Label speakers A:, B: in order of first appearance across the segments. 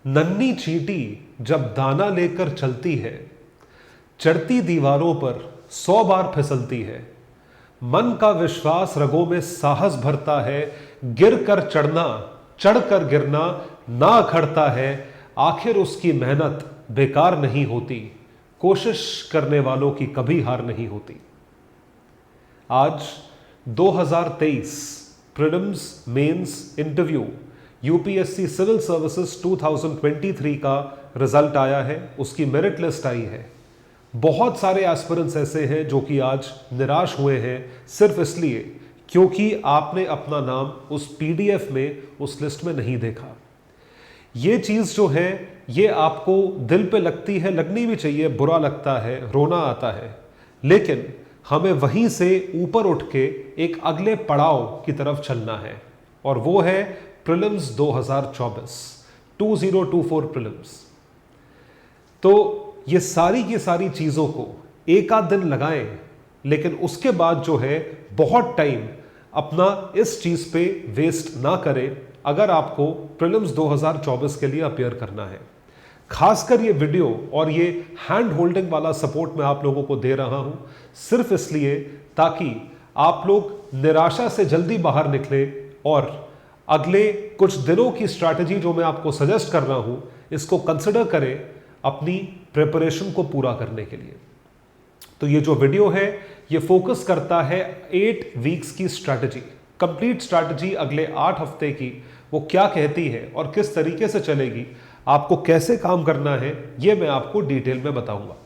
A: नन्ही चींटी जब दाना लेकर चलती है, चढ़ती दीवारों पर 100 बार फिसलती है। मन का विश्वास रगों में साहस भरता है, गिर कर चढ़ना, चढ़ कर गिरना ना अखड़ता है। आखिर उसकी मेहनत बेकार नहीं होती, कोशिश करने वालों की कभी हार नहीं होती। आज 2023 prelims mains interview UPSC civil services 2023 का रिजल्ट आया है, उसकी मेरिट लिस्ट आई है। बहुत सारे एस्पिरेंट्स ऐसे हैं जो कि आज निराश हुए हैं सिर्फ इसलिए क्योंकि आपने अपना नाम उस पीडीएफ में, उस लिस्ट में नहीं देखा। ये चीज़ जो है ये आपको दिल पे लगती है, लगनी भी चाहिए, बुरा लगता है, रोना आता है, लेकिन हमें वहीं से ऊपर उठ के एक अगले पड़ाव की तरफ चलना है और वो है प्रीलिम्स 2024 2024 प्रीलिम्स। तो ये सारी की सारी चीज़ों को एक आध दिन लगाएं, लेकिन उसके बाद जो है बहुत टाइम अपना इस चीज़ पे वेस्ट ना करें अगर आपको प्रीलिम्स 2024 के लिए अपीयर करना है। खासकर ये वीडियो और ये हैंड होल्डिंग वाला सपोर्ट मैं आप लोगों को दे रहा हूं सिर्फ इसलिए ताकि आप लोग निराशा से जल्दी बाहर निकले और अगले कुछ दिनों की स्ट्रैटेजी जो मैं आपको सजेस्ट कर रहा हूं इसको कंसिडर करें अपनी प्रिपरेशन को पूरा करने के लिए। तो ये जो वीडियो है ये फोकस करता है 8 वीक्स की स्ट्रैटेजी, कंप्लीट स्ट्रैटेजी अगले 8 हफ्ते की, वो क्या कहती है और किस तरीके से चलेगी, आपको कैसे काम करना है, ये मैं आपको डिटेल में बताऊंगा।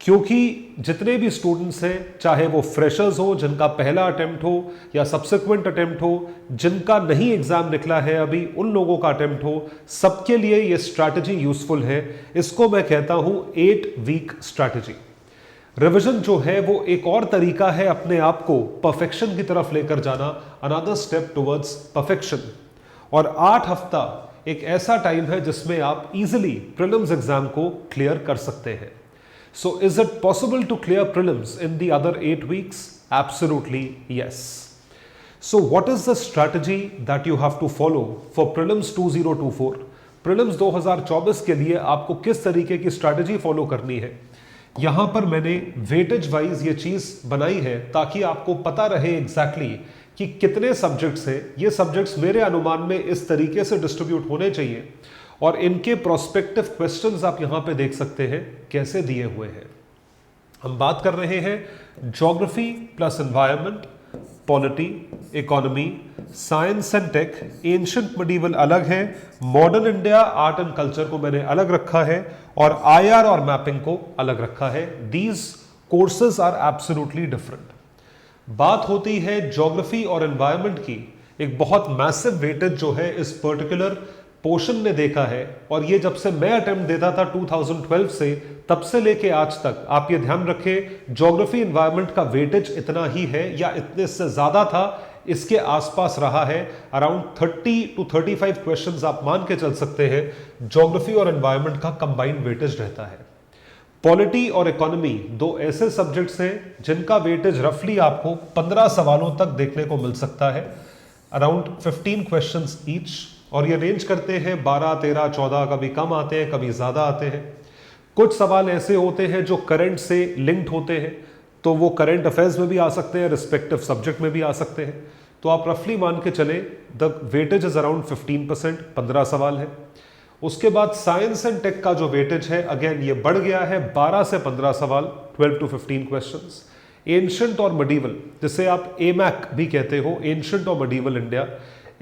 A: क्योंकि जितने भी स्टूडेंट्स हैं, चाहे वो फ्रेशर्स हो जिनका पहला अटेम्प्ट हो या सब्सिक्वेंट अटेम्प्ट हो, जिनका नहीं एग्जाम निकला है अभी, उन लोगों का अटेम्प्ट हो, सबके लिए ये स्ट्रैटेजी यूजफुल है। इसको मैं कहता हूं 8 वीक स्ट्रैटेजी। रिवीजन जो है वो एक और तरीका है अपने आप को परफेक्शन की तरफ लेकर जाना, अनदर स्टेप टुवर्ड्स परफेक्शन। और 8 हफ्ता एक ऐसा टाइम है जिसमें आप इजीली प्रीलिम्स एग्जाम को क्लियर कर सकते हैं। So is it possible to clear prelims in the other 8 weeks? Absolutely yes. So what is the strategy that you have to follow for prelims 2024? Prelims 2024 के लिए आपको किस तरीके की स्ट्रैटेजी फॉलो करनी है, यहां पर मैंने वेटेज वाइज ये चीज बनाई है ताकि आपको पता रहे एग्जैक्टली कि कितने सब्जेक्ट्स हैं। ये सब्जेक्ट्स मेरे अनुमान में इस तरीके से डिस्ट्रीब्यूट होने चाहिए और इनके प्रोस्पेक्टिव क्वेश्चंस आप यहां पे देख सकते हैं कैसे दिए हुए हैं। हम बात कर रहे हैं geography plus environment, polity, economy, science and tech, ancient medieval अलग है, modern India, art and culture को मैंने अलग रखा है और आईआर और मैपिंग को अलग रखा है। These courses are absolutely different. बात होती है ज्योग्राफी और एनवायरनमेंट की, एक बहुत मैसिव वेटेज जो है इस पर्टिकुलर पोर्शन ने देखा है और ये जब से मैं अटेम्प्ट देता था 2012 से, तब से लेके आज तक आप ये ध्यान रखें ज्योग्राफी एनवायरनमेंट का वेटेज इतना ही है या इतने से ज्यादा था, इसके आसपास रहा है। अराउंड 30 to 35 क्वेश्चंस आप मान के चल सकते हैं ज्योग्राफी और एनवायरनमेंट का कंबाइंड वेटेज रहता है। पॉलिटी और इकोनॉमी दो ऐसे सब्जेक्ट्स हैं जिनका वेटेज रफली आपको 15 सवालों तक देखने को मिल सकता है, अराउंड 15 क्वेश्चंस ईच, और ये रेंज करते हैं 12, 13, 14, कभी कम आते हैं, कभी ज्यादा आते हैं। कुछ सवाल ऐसे होते हैं जो करंट से लिंक्ड होते हैं, तो वो करंट अफेयर्स में भी आ सकते हैं, रिस्पेक्टिव सब्जेक्ट में भी आ सकते हैं। तो आप रफली मान के चले द वेटेज इज अराउंड 15%, 15 सवाल है। उसके बाद साइंस एंड टेक का जो वेटेज है अगेन ये बढ़ गया है 12 से 15 सवाल, 12 to 15 क्वेश्चंस। एंशिएंट और मिडीवल, जिसे आप एमैक भी कहते हो, एंशिएंट और मिडीवल इंडिया,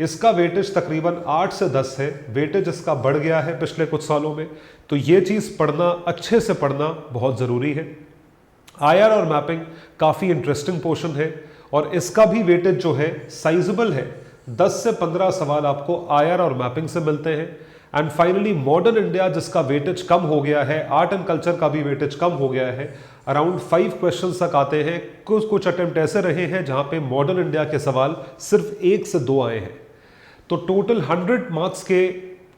A: इसका वेटेज तकरीबन 8 से 10 है। वेटेज इसका बढ़ गया है पिछले कुछ सालों में, तो ये चीज पढ़ना, अच्छे से पढ़ना बहुत जरूरी है। आईआर और मैपिंग काफी इंटरेस्टिंग पोर्शन है और इसका भी वेटेज जो है साइजेबल है, 10 से 15 सवाल आपको आईआर और मैपिंग से मिलते हैं। एंड फाइनली मॉडर्न इंडिया, जिसका वेटेज कम हो गया है, आर्ट एंड कल्चर का भी वेटेज कम हो गया है, अराउंड 5 क्वेश्चन तक आते हैं। कुछ अटेम्प्ट ऐसे रहे हैं जहां पे मॉडर्न इंडिया के सवाल सिर्फ 1 से 2 आए हैं। तो टोटल 100 मार्क्स के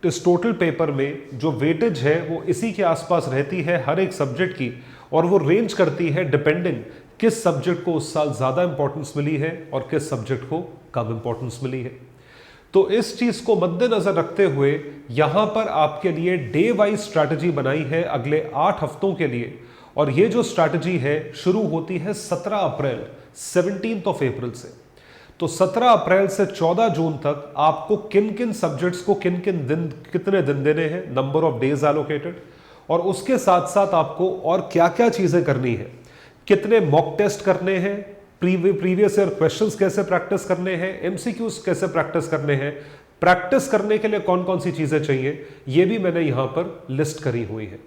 A: इस टोटल पेपर में जो वेटेज है वो इसी के आसपास रहती है हर एक सब्जेक्ट की, और वो रेंज करती है डिपेंडिंग किस सब्जेक्ट को उस साल ज्यादा इंपॉर्टेंस मिली है और किस सब्जेक्ट को कम इंपॉर्टेंस मिली है। तो इस चीज को मद्देनजर रखते हुए यहां पर आपके लिए डे वाइज स्ट्रैटेजी बनाई है अगले 8 हफ्तों के लिए। और ये जो स्ट्रैटेजी है शुरू होती है 17 अप्रैल 17th of April से। तो 17 अप्रैल से 14 जून तक आपको किन किन सब्जेक्ट्स को किन किन दिन कितने दिन देने हैं, नंबर ऑफ डेज एलोकेटेड, और उसके साथ साथ आपको और क्या क्या चीजें करनी है, कितने मॉक टेस्ट करने हैं, प्रीवियस ईयर क्वेश्चंस कैसे प्रैक्टिस करने हैं, एमसीक्यूज कैसे प्रैक्टिस करने हैं, प्रैक्टिस करने के लिए कौन कौन सी चीजें चाहिए, ये भी मैंने यहां पर लिस्ट करी हुई है।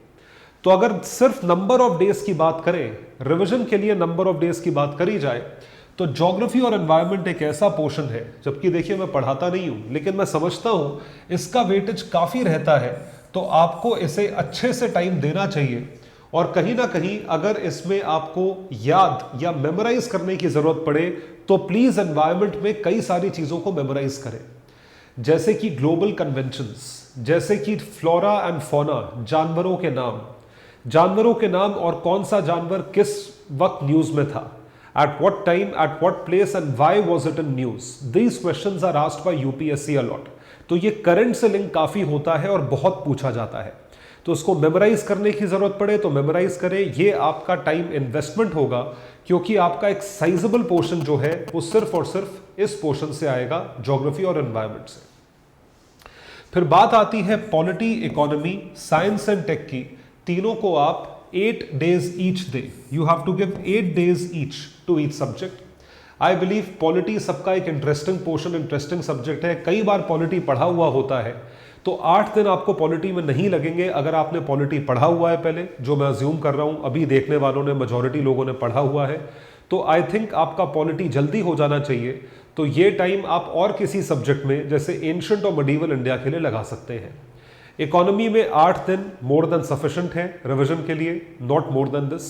A: तो अगर सिर्फ नंबर ऑफ डेज की बात करें, रिवीजन के लिए नंबर ऑफ डेज की बात करी जाए, तो ज्योग्राफी और एनवायरनमेंट एक ऐसा पोर्शन है, जबकि देखिए मैं पढ़ाता नहीं हूं लेकिन मैं समझता हूं इसका वेटेज काफी रहता है, तो आपको इसे अच्छे से टाइम देना चाहिए। और कहीं ना कहीं अगर इसमें आपको याद या मेमोराइज करने की जरूरत पड़े तो प्लीज एनवायरनमेंट में कई सारी चीजों को मेमोराइज करें, जैसे कि ग्लोबल कन्वेंशंस, जैसे कि फ्लोरा एंड फौना, जानवरों के नाम, जानवरों के नाम और कौन सा जानवर किस वक्त न्यूज में था, at what time, at what place and why was it in news. These questions are asked by UPSC a lot. तो ये करंट से लिंक काफी होता है और बहुत पूछा जाता है, तो उसको मेमोराइज करने की जरूरत पड़े तो मेमोराइज करें। ये आपका टाइम इन्वेस्टमेंट होगा, क्योंकि आपका एक साइजेबल पोर्शन जो है वो सिर्फ और सिर्फ इस पोर्शन से आएगा, ज्योग्राफी और एनवायरनमेंट से। फिर बात आती है polity, economy, science and tech की। तीनों को आप 8 days each day, you have to give 8 days each to each subject. I believe polity सबका एक इंटरेस्टिंग पोर्शन, इंटरेस्टिंग सब्जेक्ट है, कई बार पॉलिटी पढ़ा हुआ होता है, तो 8 दिन आपको पॉलिटी में नहीं लगेंगे अगर आपने पॉलिटी पढ़ा हुआ है पहले, जो मैं अज्यूम कर रहा हूं अभी देखने वालों ने, मेजॉरिटी लोगों ने पढ़ा हुआ है, तो आई थिंक आपका पॉलिटी जल्दी हो जाना चाहिए। तो ये टाइम आप और किसी सब्जेक्ट में जैसे एंशिएंट और मिडीवल इंडिया के लिए लगा सकते हैं। इकोनॉमी में 8 दिन मोर देन सफिशिएंट है रिवीजन के लिए, नॉट मोर देन दिस।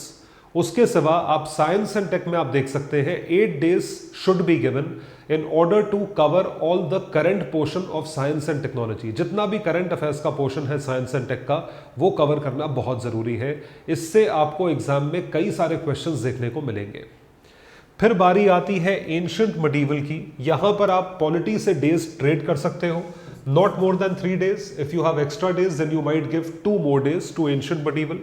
A: उसके सिवा आप साइंस एंड टेक में आप देख सकते हैं 8 days should be given in order to cover all the current portion of science and technology. जितना भी करंट अफेयर्स का पोर्शन है साइंस एंड टेक का, वो कवर करना बहुत जरूरी है। इससे आपको एग्जाम में कई सारे क्वेश्चंस देखने को मिलेंगे। फिर बारी आती है एंशिएंट मिडीवल की। यहां पर आप पॉलिटी से डेज ट्रेड कर सकते हो, not more than 3 days. If you have extra days then you might give 2 more days to ancient medieval.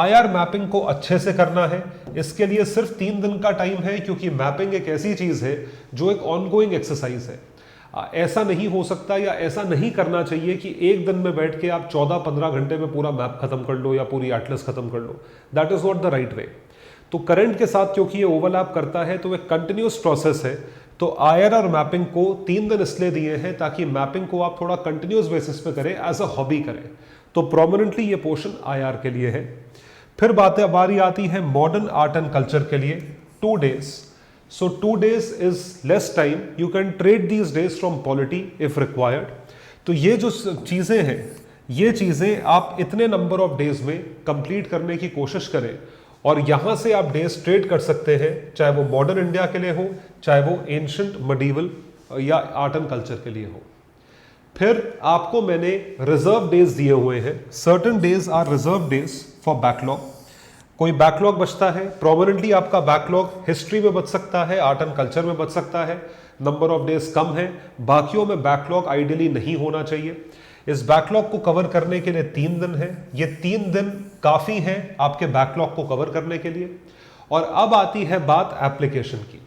A: IR mapping को अच्छे से करना है, इसके लिए सिर्फ 3 दिन का टाइम है, क्योंकि मैपिंग एक ऐसी चीज है जो एक ऑनगोइंग एक्सरसाइज है। ऐसा नहीं हो सकता या ऐसा नहीं करना चाहिए कि एक दिन में बैठ के आप 14-15 घंटे में पूरा मैप खत्म कर लो या पूरी एटलस खत्म कर लो। That is not the right way. तो करंट के साथ क्योंकि ये ओवरलैप करता है तो एक कंटिन्यूस प्रोसेस है। तो IRR मैपिंग को 3 दिन इसलिए दिए हैं ताकि मैपिंग को आप थोड़ा कंटिन्यूस बेसिस पे करें, एज अ हॉबी करें। तो प्रोमिनेंटली ये पोर्शन IR के लिए है। फिर बारी आती है मॉडर्न आर्ट एंड कल्चर के लिए, 2 days. So 2 days is less time, you can trade these days from polity if required. तो ये जो चीजें हैं, ये चीजें आप इतने नंबर ऑफ डेज में कंप्लीट करने की कोशिश करें, और यहां से आप डेज ट्रेड कर सकते हैं, चाहे वो मॉडर्न इंडिया के लिए हो, चाहे वो एंशिएंट मिडीवल या आर्ट एंड कल्चर के लिए हो। फिर आपको मैंने रिजर्व डेज दिए हुए हैं। Certain days are reserve days for backlog. कोई बैकलॉग बचता है, प्रोमिनेंटली आपका बैकलॉग हिस्ट्री में बच सकता है, आर्ट एंड कल्चर में बच सकता है, नंबर ऑफ डेज कम है। बाकियों में बैकलॉग आइडियली नहीं होना चाहिए। इस बैकलॉग को कवर करने के लिए 3 दिन है। ये 3 दिन काफी हैं आपके बैकलॉग को कवर करने के लिए। और अब आती है बात एप्लीकेशन की।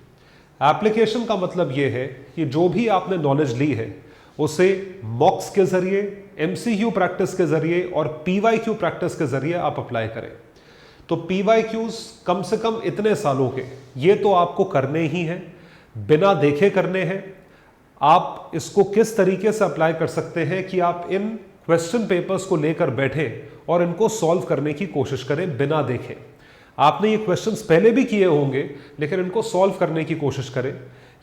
A: एप्लीकेशन का मतलब यह है कि जो भी आपने नॉलेज ली है उसे मॉक्स के जरिए, एमसीक्यू प्रैक्टिस के जरिए और पीवाईक्यू प्रैक्टिस के जरिए आप अप्लाई करें। तो पीवाईक्यूज कम से कम इतने सालों के, ये तो आपको करने ही हैं, बिना देखे करने हैं। आप इसको किस तरीके से अप्लाई कर सकते हैं कि आप इन क्वेश्चन पेपर्स को लेकर बैठे और इनको सॉल्व करने की कोशिश करें बिना देखे। आपने ये क्वेश्चंस पहले भी किए होंगे, लेकिन इनको सॉल्व करने की कोशिश करें।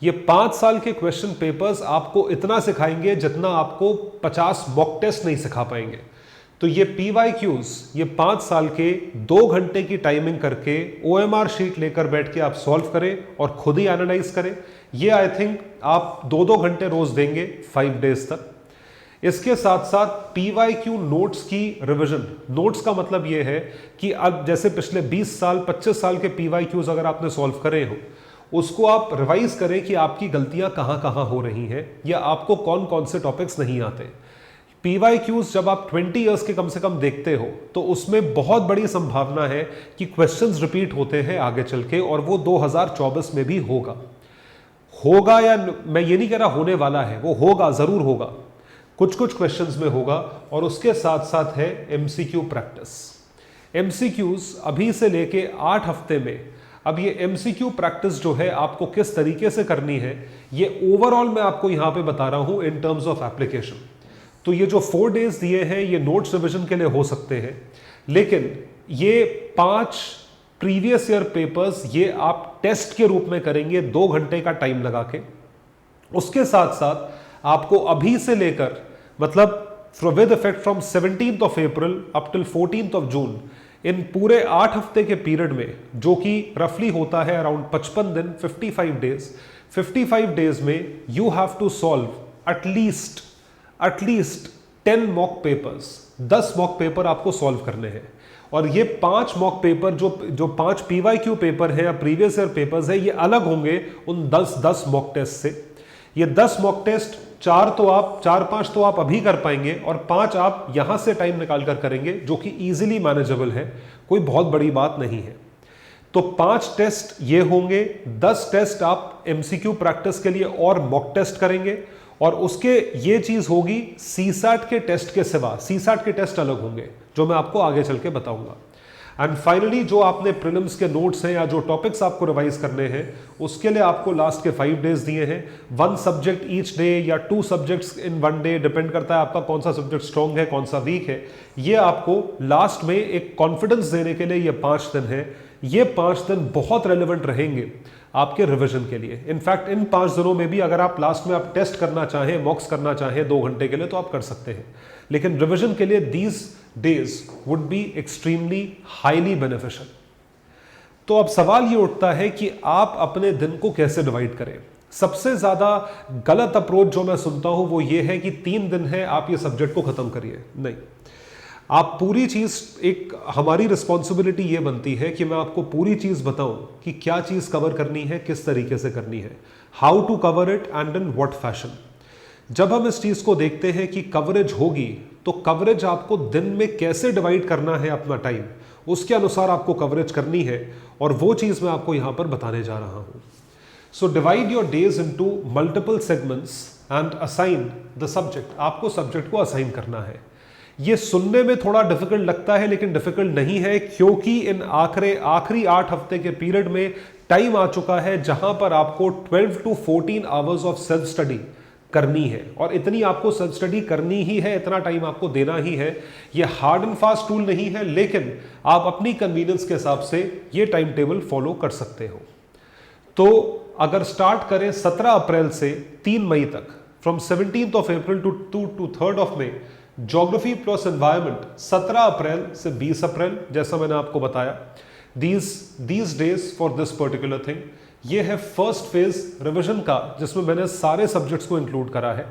A: ये 5 साल के क्वेश्चन पेपर्स आपको इतना सिखाएंगे जितना आपको 50 मॉक टेस्ट नहीं सिखा पाएंगे। तो ये पीवाईक्यूज, ये 5 साल के 2 घंटे की टाइमिंग करके OMR शीट लेकर बैठ के आप सॉल्व करें और खुद ही एनालाइज करें। ये आई थिंक आप 2-2 घंटे रोज देंगे 5 डेज तक। इसके साथ साथ पीवाईक्यू नोट्स की रिवीजन। नोट्स का मतलब यह है कि अब जैसे पिछले 20 साल 25 साल के पीवाईक्यूज अगर आपने सॉल्व करे हो, उसको आप रिवाइज करें कि आपकी गलतियां कहां कहां हो रही हैं या आपको कौन कौन से टॉपिक्स नहीं आते। PYQs जब आप 20 इयर्स के कम से कम देखते हो तो उसमें बहुत बड़ी संभावना है कि क्वेश्चंस रिपीट होते हैं आगे चल के, और वो 2024 में भी होगा या मैं ये नहीं कह रहा होने वाला है, वो होगा, जरूर होगा, कुछ कुछ क्वेश्चंस में होगा। और उसके साथ साथ है MCQ प्रैक्टिस। MCQs अभी से लेके 8 हफ्ते में, अब ये MCQ प्रैक्टिस जो है आपको किस तरीके से करनी है ये ओवरऑल मैं आपको यहां पे बता रहा हूं इन टर्म्स ऑफ एप्लीकेशन। तो ये जो 4 डेज दिए हैं ये नोट्स रिविजन के लिए हो सकते हैं, लेकिन ये 5 प्रीवियस ईयर पेपर्स ये आप टेस्ट के रूप में करेंगे 2 घंटे का टाइम लगा के। उसके साथ साथ आपको अभी से लेकर मतलब with effect from 17th of April up till 14th of June, इन पूरे 8 हफ्ते के पीरियड में, जो कि रफली होता है अराउंड 55 दिन, 55 डेज में you have to solve at least 10 mock papers, 10 mock paper आपको सॉल्व करने हैं। और ये 5 मॉक पेपर जो 5 PYQ पेपर है या प्रीवियस ईयर पेपर्स है, ये अलग होंगे उन 10 मॉक टेस्ट से। ये 10 मॉक टेस्ट 4-5 तो आप अभी कर पाएंगे और 5 आप यहां से टाइम निकाल कर करेंगे, जो कि इजीली मैनेजेबल है, कोई बहुत बड़ी बात नहीं है। तो 5 टेस्ट ये होंगे, 10 टेस्ट आप MCQ प्रैक्टिस के लिए और मॉक टेस्ट करेंगे, और उसके ये चीज होगी CSAT के टेस्ट के सिवा, CSAT के टेस्ट अलग होंगे जो मैं आपको आगे चल के बताऊंगा। एंड फाइनली जो आपने प्रीलिम्स के नोट्स हैं या जो टॉपिक्स आपको रिवाइज करने हैं उसके लिए आपको लास्ट के 5 डेज दिए हैं, 1 सब्जेक्ट ईच डे या 2 सब्जेक्ट्स इन 1 डे, डिपेंड करता है आपका कौन सा सब्जेक्ट स्ट्रॉन्ग है कौन सा वीक है। ये आपको लास्ट में एक कॉन्फिडेंस देने के लिए ये 5 दिन है। ये 5 दिन बहुत रेलिवेंट रहेंगे आपके रिवीजन के लिए। इनफैक्ट इन 5 दिनों में भी अगर आप लास्ट में आप टेस्ट करना चाहें, मॉक्स करना चाहें 2 घंटे के लिए तो आप कर सकते हैं, लेकिन रिवीजन के लिए these days would be extremely highly beneficial. तो अब सवाल ये उठता है कि आप अपने दिन को कैसे डिवाइड करें। सबसे ज्यादा गलत अप्रोच जो मैं सुनता हूं वो ये है कि 3 दिन है आप ये सब्जेक्ट को खत्म करिए। नहीं, आप पूरी चीज, एक हमारी रिस्पॉन्सिबिलिटी ये बनती है कि मैं आपको पूरी चीज बताऊं कि क्या चीज कवर करनी है, किस तरीके से करनी है, how to cover it and in what fashion. जब हम इस चीज को देखते हैं कि कवरेज होगी तो कवरेज आपको दिन में कैसे डिवाइड करना है अपना टाइम, उसके अनुसार आपको कवरेज करनी है, और वो चीज मैं आपको यहां पर बताने जा रहा हूं। So divide your days into multiple segments and assign the subject. आपको सब्जेक्ट को असाइन करना है। ये सुनने में थोड़ा डिफिकल्ट लगता है लेकिन डिफिकल्ट नहीं है, क्योंकि इन आखिरी 8 हफ्ते के पीरियड में टाइम आ चुका है जहां पर आपको 12 to 14 hours of self study करनी है, और इतनी आपको सेल्फ स्टडी करनी ही है, इतना टाइम आपको देना ही है। ये हार्ड एंड फास्ट टूल नहीं है, लेकिन आप अपनी कन्वीनियंस के हिसाब से ये टाइम टेबल फॉलो कर सकते हो। तो अगर स्टार्ट करें 17 अप्रैल से 3 मई तक, from 17th of April to 3rd of May, geography plus environment 17 अप्रैल से 20 अप्रैल, जैसा मैंने आपको बताया, these days for this particular thing. ये है फर्स्ट फेज रिवीजन का, जिसमें मैंने सारे सब्जेक्ट्स को इंक्लूड करा है।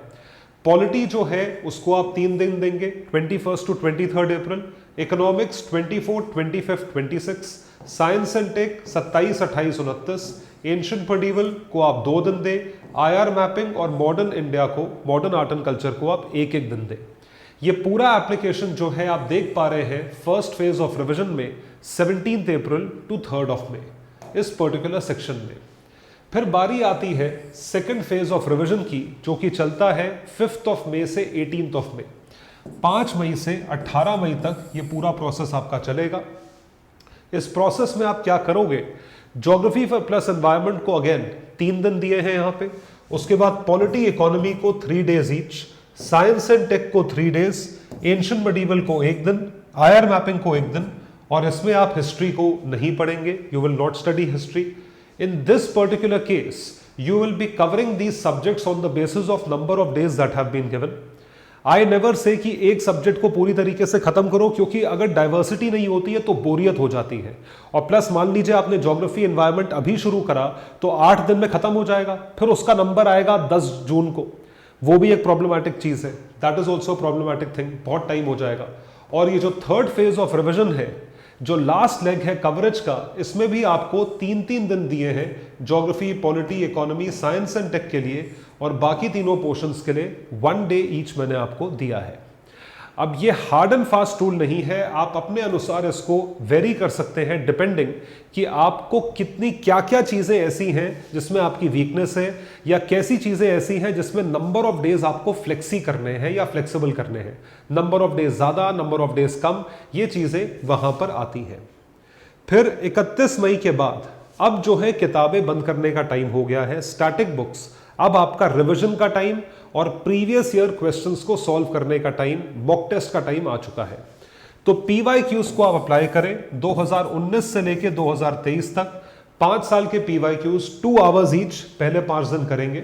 A: पॉलिटी जो है उसको आप 3 दिन देंगे, 21 to 23 अप्रैल, economics 24, 25, 26, science and tech 27, 28, 29, ancient medieval को आप 2 दिन दें, IR मैपिंग और मॉडर्न इंडिया को, मॉडर्न आर्ट एंड कल्चर को आप 1-1 दिन दें। ये पूरा एप्लीकेशन जो है आप देख पा रहे हैं फर्स्ट फेज ऑफ रिवीजन में 17th April to 3rd of May, इस पर्टिकुलर सेक्शन में। फिर बारी आती है सेकंड फेज ऑफ रिवीजन की, जो कि चलता है 5th of May से 18th of May। 5 मई से 18 मई तक ये पूरा प्रोसेस आपका चलेगा। इस प्रोसेस में आप क्या करोगे, ज्योग्राफी प्लस एनवायरमेंट को अगेन 3 दिन दिए हैं यहाँ पे, उसके बाद पॉलिटी इकोनॉमी को 3 days each, science and tech को 3 days, एंशिएंट मेडिवल को 1 दिन, IR मैपिंग को 1 दिन, और इसमें आप हिस्ट्री को नहीं पढ़ेंगे, you will not study history. In this particular case you will be covering these subjects on the basis of number of days that have been given. I never say कि एक सब्जेक्ट को पूरी तरीके से खत्म करो, क्योंकि अगर डाइवर्सिटी नहीं होती है तो बोरियत हो जाती है। और प्लस मान लीजिए आपने ज्योग्राफी एनवायरमेंट अभी शुरू करा तो 8 दिन में खत्म हो जाएगा, फिर उसका नंबर आएगा 10 जून को, वो भी एक प्रॉब्लमैटिक चीज है, that is also problematic thing, बहुत टाइम हो जाएगा। और ये जो थर्ड फेज ऑफ रिविजन है जो लास्ट लेग है कवरेज का, इसमें भी आपको 3-3 दिन दिए हैं, geography, polity, economy, science and tech के लिए, और बाकी तीनों पोर्शंस के लिए 1 डे ईच मैंने आपको दिया है। अब ये हार्ड एंड फास्ट टूल नहीं है, आप अपने अनुसार इसको वेरी कर सकते हैं डिपेंडिंग कि आपको कितनी क्या क्या चीज़ें ऐसी हैं जिसमें आपकी वीकनेस है, या कैसी चीज़ें ऐसी हैं जिसमें नंबर ऑफ डेज आपको फ्लेक्सी करने हैं या फ्लेक्सिबल करने हैं। नंबर ऑफ डेज ज़्यादा, नंबर ऑफ डेज कम, ये चीज़ें वहाँ पर आती हैं। फिर 31 मई के बाद अब जो है किताबें बंद करने का टाइम हो गया है, स्टैटिक बुक्स। अब आपका रिवीजन का टाइम और प्रीवियस ईयर क्वेश्चंस को सॉल्व करने का टाइम, मॉक टेस्ट का टाइम आ चुका है। तो PYQs को आप अप्लाई करें 2019 से लेके 2023 तक। 5 साल के PYQs 2 आवर्स ईच, पहले 5 दिन करेंगे।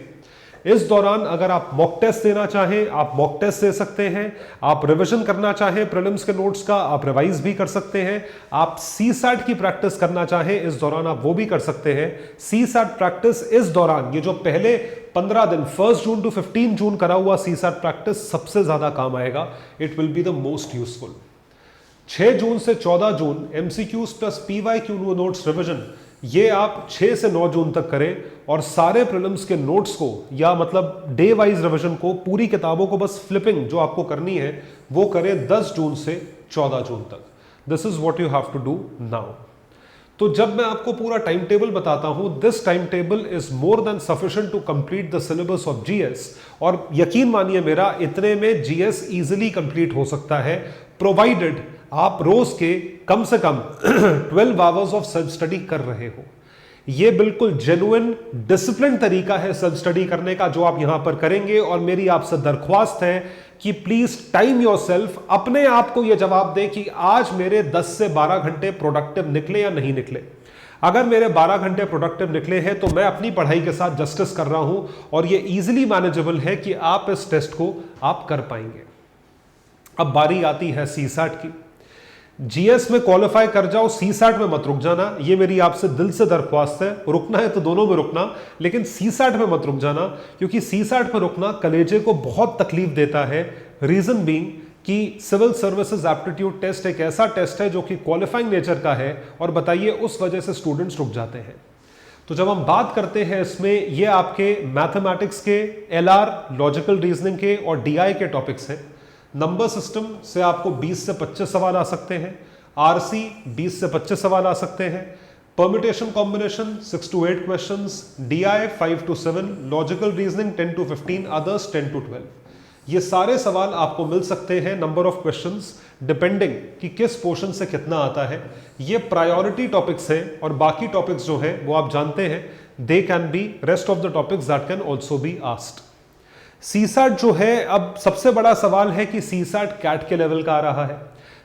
A: इस दौरान अगर आप मॉक टेस्ट देना चाहें, आप मॉक टेस्ट दे सकते हैं। आप रिवीजन करना चाहें प्रीलिम्स के नोट्स का, आप रिवाइज भी कर सकते हैं। आप CSAT की प्रैक्टिस करना चाहें इस दौरान, आप वो भी कर सकते हैं। CSAT प्रैक्टिस इस दौरान, ये जो पहले 15 दिन 1 जून टू 15 जून करा हुआ CSAT प्रैक्टिस सबसे ज्यादा काम आएगा। It will be the most useful. 6 जून से 14 जून MCQs plus PYQ notes revision, ये आप 6 से 9 जून तक करें, और सारे प्रीलिम्स के नोट्स को, या मतलब डे वाइज रिवीजन को, पूरी किताबों को बस फ्लिपिंग जो आपको करनी है वो करें 10 जून से 14 जून तक। This is what you have to do now. तो जब मैं आपको पूरा टाइम टेबल बताता हूं, this time table is more than sufficient to complete the syllabus of GS, और यकीन मानिए मेरा, इतने में GS इजीली कंप्लीट हो सकता है, प्रोवाइडेड आप रोज के कम से कम 12 आवर्स ऑफ सेल्फ स्टडी कर रहे हो। ये बिल्कुल जेन्युइन डिसिप्लिन तरीका है सेल्फ स्टडी करने का जो आप यहां पर करेंगे, और मेरी आपसे दरख्वास्त है कि प्लीज टाइम योरसेल्फ, अपने आप को यह जवाब दें कि आज मेरे 10 से 12 घंटे प्रोडक्टिव निकले या नहीं निकले। अगर मेरे 12 घंटे प्रोडक्टिव निकले हैं तो मैं अपनी पढ़ाई के साथ जस्टिस कर रहा हूं, और यह इजीली मैनेजेबल है कि आप इस टेस्ट को आप कर पाएंगे। अब बारी आती है CSAT की। GS में क्वालिफाई कर जाओ, CSAT में मत रुक जाना, ये मेरी आपसे दिल से दरख्वास्त है। रुकना है तो दोनों में रुकना, लेकिन CSAT में मत रुक जाना, क्योंकि CSAT में रुकना कलेजे को बहुत तकलीफ देता है। रीजन बीइंग कि सिविल सर्विसेज एप्टीट्यूड टेस्ट एक ऐसा टेस्ट है जो कि क्वालिफाइंग नेचर का है, और बताइए उस वजह से स्टूडेंट्स रुक जाते हैं। तो जब हम बात करते हैं इसमें, ये आपके मैथमेटिक्स के, LR लॉजिकल रीजनिंग के और DI के टॉपिक्स हैं। नंबर सिस्टम से आपको 20 से 25 सवाल आ सकते हैं। RC 20 से 25 सवाल आ सकते हैं। Permutation combination 6 to 8 questions, DI 5 to 7, logical reasoning 10 to 15, others 10 to 12। ये सारे सवाल आपको मिल सकते हैं, नंबर ऑफ क्वेश्चंस डिपेंडिंग कि किस पोर्शन से कितना आता है। ये प्रायोरिटी टॉपिक्स हैं, और बाकी टॉपिक्स जो हैं वो आप जानते हैं, they can be rest of the topics that can also be asked. CSAT जो है, अब सबसे बड़ा सवाल है कि CSAT कैट के लेवल का आ रहा है,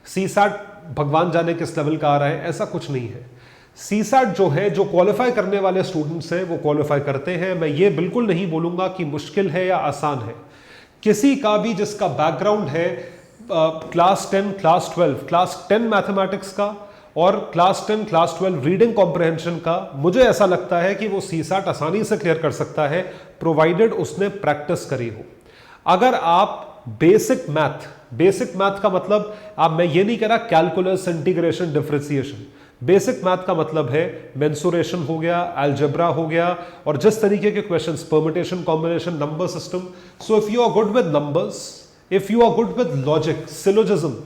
A: CSAT भगवान जाने किस लेवल का आ रहा है, ऐसा कुछ नहीं है। CSAT जो है, जो क्वालिफाई करने वाले स्टूडेंट्स हैं वो क्वालिफाई करते हैं। मैं ये बिल्कुल नहीं बोलूंगा कि मुश्किल है या आसान है। किसी का भी जिसका बैकग्राउंड है क्लास 10, क्लास 12, क्लास 10 मैथमेटिक्स का और क्लास 10, क्लास 12 रीडिंग कॉम्प्रहेंशन का, मुझे ऐसा लगता है कि वो CSAT आसानी से क्लियर कर सकता है, प्रोवाइडेड उसने प्रैक्टिस करी हो। अगर आप बेसिक मैथ का मतलब, आप, मैं ये नहीं कह रहा calculus, integration, differentiation, basic math का मतलब है मेंसुरेशन हो गया, अलजेब्रा हो गया, और जिस तरीके के questions, permutation combination, number system. So if you are good with numbers, if you are good with logic, syllogism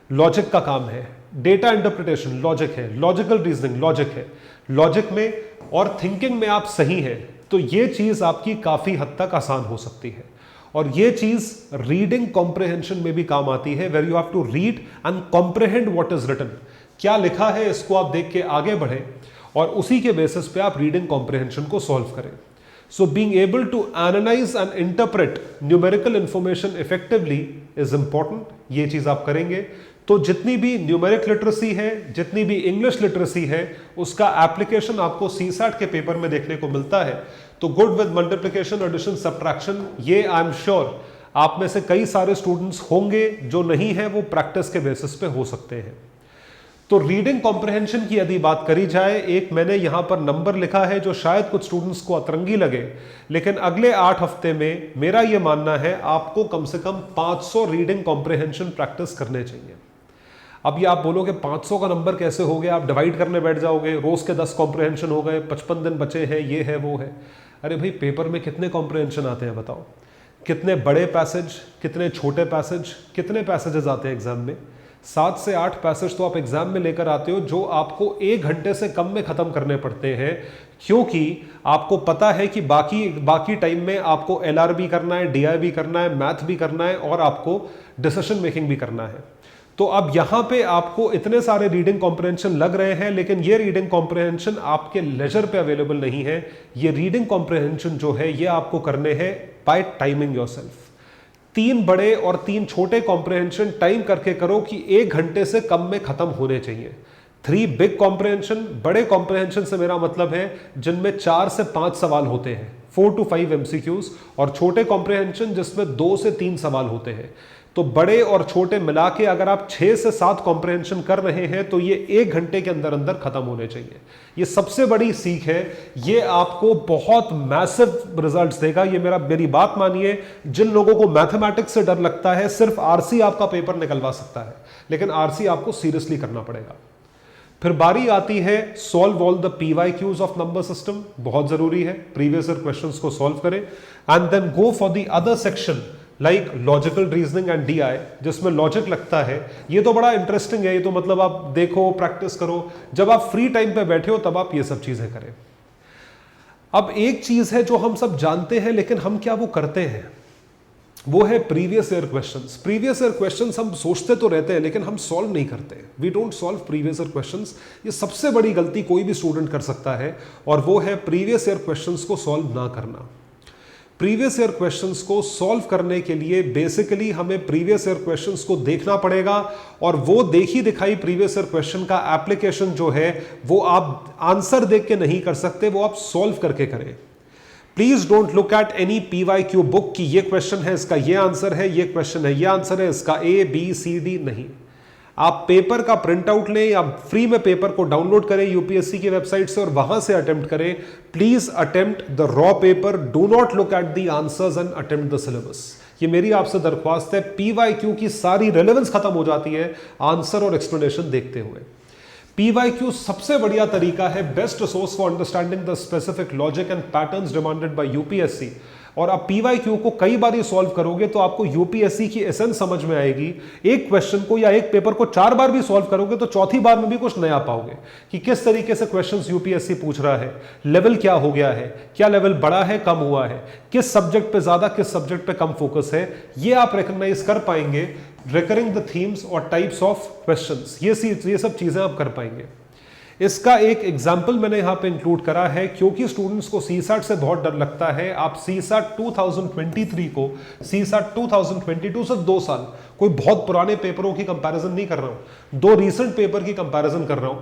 A: logic का काम है, डेटा इंटरप्रिटेशन लॉजिक है, लॉजिकल रीजनिंग लॉजिक है, लॉजिक में और थिंकिंग में आप सही हैं, तो ये चीज आपकी काफी हद तक आसान हो सकती है। और ये चीज रीडिंग कॉम्प्रहेंशन में भी काम आती है, where you have to read and comprehend what is written. क्या लिखा है इसको आप देख के आगे बढ़े, और उसी के बेसिस पे आप रीडिंग कॉम्प्रहेंशन को सॉल्व करें। So being able to analyse and interpret numerical information effectively is important. ये चीज आप करेंगे तो जितनी भी न्यूमेरिक लिटरेसी है, जितनी भी इंग्लिश लिटरेसी है, उसका एप्लीकेशन आपको CSAT के पेपर में देखने को मिलता है। तो good with multiplication, addition, subtraction, ये आई एम श्योर आप में से कई सारे स्टूडेंट्स होंगे, जो नहीं है वो प्रैक्टिस के बेसिस पे हो सकते हैं। तो रीडिंग कॉम्प्रहेंशन की यदि बात करी जाए, एक मैंने यहां पर नंबर लिखा है जो शायद कुछ स्टूडेंट्स को अतरंगी लगे, लेकिन अगले 8 हफ्ते में मेरा यह मानना है आपको कम से कम 500 रीडिंग कॉम्प्रहेंशन प्रैक्टिस करने चाहिए। अब ये आप बोलोगे 500 का नंबर कैसे हो गया, आप डिवाइड करने बैठ जाओगे, रोज के 10 कॉम्प्रहेंशन हो गए, 55 दिन बचे हैं, ये है वो है। अरे भाई पेपर में कितने कॉम्प्रहेंशन आते हैं बताओ, कितने बड़े पैसेज, कितने छोटे पैसेज, कितने पैसेजेस आते हैं एग्जाम में? 7 से 8 पैसेज तो आप एग्जाम में लेकर आते हो जो आपको 1 घंटे से कम में खत्म करने पड़ते हैं, क्योंकि आपको पता है कि बाकी टाइम में आपको एलआर भी करना है, डीआई भी करना है, मैथ भी करना है और आपको डिसीजन मेकिंग भी करना है। तो अब यहां पे आपको इतने सारे रीडिंग कॉम्प्रहेंशन लग रहे हैं, लेकिन ये रीडिंग कॉम्प्रहेंशन आपके लेजर पे अवेलेबल नहीं है। ये रीडिंग कॉम्प्रहेंशन जो है ये आपको करने हैं बाय टाइमिंग योरसेल्फ। 3 बड़े और 3 छोटे कॉम्प्रहेंशन टाइम करके करो कि 1 घंटे से कम में खत्म होने चाहिए। 3 बिग कॉम्प्रहेंशन, बड़े कॉम्प्रहेंशन से मेरा मतलब है जिनमें 4 से 5 सवाल होते हैं, 4 to 5 MCQs, और छोटे कॉम्प्रहेंशन जिसमें 2 से 3 सवाल होते हैं। तो बड़े और छोटे मिला के अगर आप 6 से 7 कॉम्प्रहेंशन कर रहे हैं तो ये 1 घंटे के अंदर अंदर खत्म होने चाहिए। ये सबसे बड़ी सीख है, ये आपको बहुत मैसिव रिजल्ट्स देगा। ये मेरी बात मानिए, जिन लोगों को मैथमेटिक्स से डर लगता है, सिर्फ आरसी आपका पेपर निकलवा सकता है, लेकिन आरसी आपको सीरियसली करना पड़ेगा। फिर बारी आती है solve all the PYQs of number system. बहुत जरूरी है प्रीवियस ईयर क्वेश्चंस को सॉल्व करें, and then go for the other section like logical reasoning and DI, जिसमें लॉजिक लगता है। ये तो बड़ा इंटरेस्टिंग है, ये तो मतलब आप देखो, प्रैक्टिस करो, जब आप फ्री टाइम पे बैठे हो तब आप ये सब चीजें करें। अब एक चीज है जो हम सब जानते हैं लेकिन हम क्या वो करते हैं, वो है previous year questions. Previous year questions हम सोचते तो रहते हैं लेकिन हम सॉल्व नहीं करते। We don't solve previous year questions. ये सबसे बड़ी गलती कोई भी स्टूडेंट कर सकता है, और वो है प्रीवियस ईयर क्वेश्चंस को सॉल्व ना करना। प्रीवियस ईयर क्वेश्चंस को सॉल्व करने के लिए बेसिकली हमें प्रीवियस ईयर क्वेश्चंस को देखना पड़ेगा, और वो देखी दिखाई प्रीवियस ईयर क्वेश्चन का एप्लीकेशन जो है वो आप आंसर देख के नहीं कर सकते, वो आप सॉल्व करके करें। Please don't look at any PYQ book कि ये क्वेश्चन है इसका ये आंसर है, ये क्वेश्चन है ये आंसर है, इसका ABCD नहीं। आप पेपर का प्रिंट आउट लें या फ्री में पेपर को डाउनलोड करें यूपीएससी की वेबसाइट से और वहां से अटेम्प्ट करें। Please attempt the raw paper, do not look at the answers and attempt the syllabus. ये मेरी आपसे दरख्वास्त है। PYQ की सारी रेलेवेंस खत्म हो जाती है आंसर और एक्सप्लेनेशन देखते हुए। PYQ सबसे बढ़िया तरीका है, best source for understanding the specific logic and patterns demanded by UPSC. और आप PYQ को कई बार ही सॉल्व करोगे तो आपको यूपीएससी की एसेंस समझ में आएगी। एक क्वेश्चन को या एक पेपर को 4 बार भी सॉल्व करोगे तो चौथी बार में भी कुछ नया पाओगे कि किस तरीके से क्वेश्चंस यूपीएससी पूछ रहा है, लेवल क्या हो गया है, क्या लेवल बढ़ा है कम हुआ है, किस सब्जेक्ट पे ज्यादा किस सब्जेक्ट पे कम फोकस है, ये आप रिकॉग्नाइज कर पाएंगे। रिकरिंग द थीम्स और टाइप्स ऑफ क्वेश्चंस, ये सब चीजें आप कर पाएंगे। इसका एक एग्जाम्पल मैंने यहां पे इंक्लूड करा है, क्योंकि स्टूडेंट्स को CSAT से बहुत डर लगता है। आप CSAT 2023 को CSAT 2022 से 2 साल, कोई बहुत पुराने पेपरों की कंपैरिजन नहीं कर रहा हूं, 2 रीसेंट पेपर की कंपैरिजन कर रहा हूं।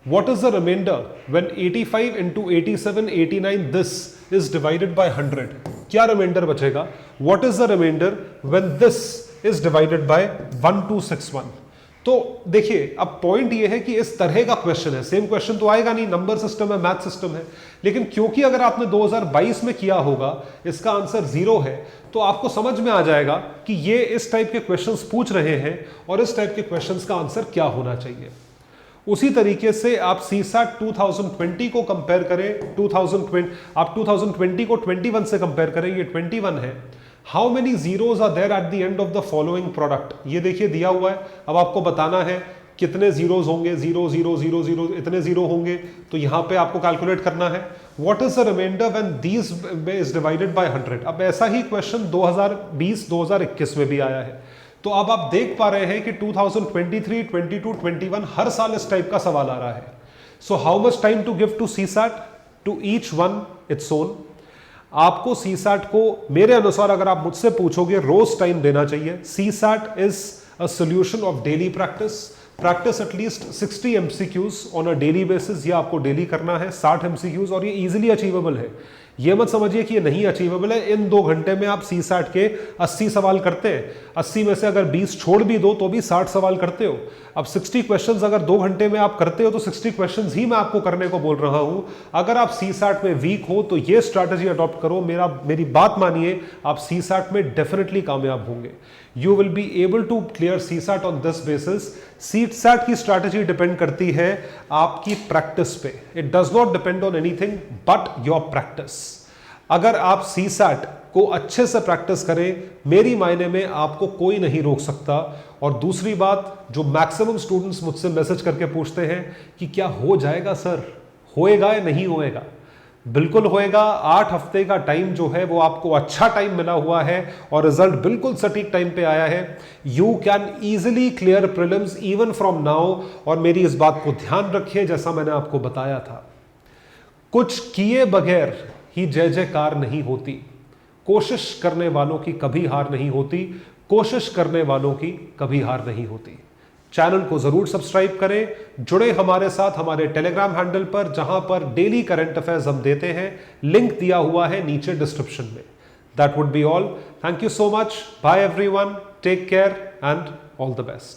A: What is the remainder when 85 into 87 89 this is divided by 100? क्या रिमाइंडर बचेगा? What is the remainder when this is divided by 1261? तो देखिए, अब पॉइंट ये है कि इस तरह का क्वेश्चन है, सेम क्वेश्चन तो आएगा नहीं, नंबर सिस्टम है, मैथ सिस्टम है, लेकिन क्योंकि अगर आपने 2022 में किया होगा, इसका आंसर 0 है, तो आपको समझ में आ जाएगा कि ये इस टाइप के क्वेश्चंस पूछ रहे हैं और इस टाइप के क्वेश्चंस का आंसर क्या होना चाहिए। उसी तरीके से आप CSAT 2020 को कंपेयर करें, आप 2020 को 21 से कंपेयर करें, ये 21 है। How many zeros are there at the end of the following product? ये देखिए दिया हुआ है, अब आपको बताना है कितने जीरोज होंगे, 0 0 0 0 इतने जीरो होंगे, तो यहां पे आपको कैलकुलेट करना है। What is the remainder when these is divided by 100? अब ऐसा ही क्वेश्चन 2020-2021 में भी आया है। तो अब आप देख पा रहे हैं कि 2023, 22, 21 हर साल इस टाइप का सवाल आ रहा है। So how much time to give to CSAT? To each one its own. आपको CSAT को मेरे अनुसार अगर आप मुझसे पूछोगे रोज टाइम देना चाहिए। CSAT is a solution of daily practice at least 60 MCQs on a daily basis. ये आपको डेली करना है 60 MCQs, और ये इजीली अचीवेबल है। ये मत समझिए कि ये नहीं अचीवेबल है। इन 2 घंटे में आप CSAT के 80 सवाल करते हैं, 80 में से अगर 20 छोड़ भी दो तो भी 60 सवाल करते हो। अब 60 क्वेश्चंस अगर 2 घंटे में आप करते हो तो 60 क्वेश्चंस ही मैं आपको करने को बोल रहा हूं। अगर आप CSAT में वीक हो तो ये स्ट्रैटेजी अडॉप्ट करो। मेरी बात मानिए, आप CSAT में डेफिनेटली कामयाब होंगे। You will be able to clear CSAT on this basis. CSAT की स्ट्रैटेजी डिपेंड करती है आपकी प्रैक्टिस पे। It does not depend on anything but your practice. अगर आप CSAT को अच्छे से प्रैक्टिस करें, मेरी मायने में आपको कोई नहीं रोक सकता। और दूसरी बात, जो मैक्सिमम स्टूडेंट्स मुझसे मैसेज करके पूछते हैं कि क्या हो जाएगा सर, होएगा या नहीं होएगा? बिल्कुल होएगा। 8 हफ्ते का टाइम जो है वो आपको अच्छा टाइम मिला हुआ है और रिजल्ट बिल्कुल सटीक टाइम पे आया है। You can easily clear prelims even from now. और मेरी इस बात को ध्यान रखिए, जैसा मैंने आपको बताया था, कुछ किए बगैर ही जय जयकार नहीं होती। कोशिश करने वालों की कभी हार नहीं होती, कोशिश करने वालों की कभी हार नहीं होती। चैनल को जरूर सब्सक्राइब करें, जुड़े हमारे साथ हमारे टेलीग्राम हैंडल पर, जहां पर डेली करंट अफेयर्स हम देते हैं। लिंक दिया हुआ है नीचे डिस्क्रिप्शन में। That would be all. Thank you so much. Bye everyone, take care and all the best.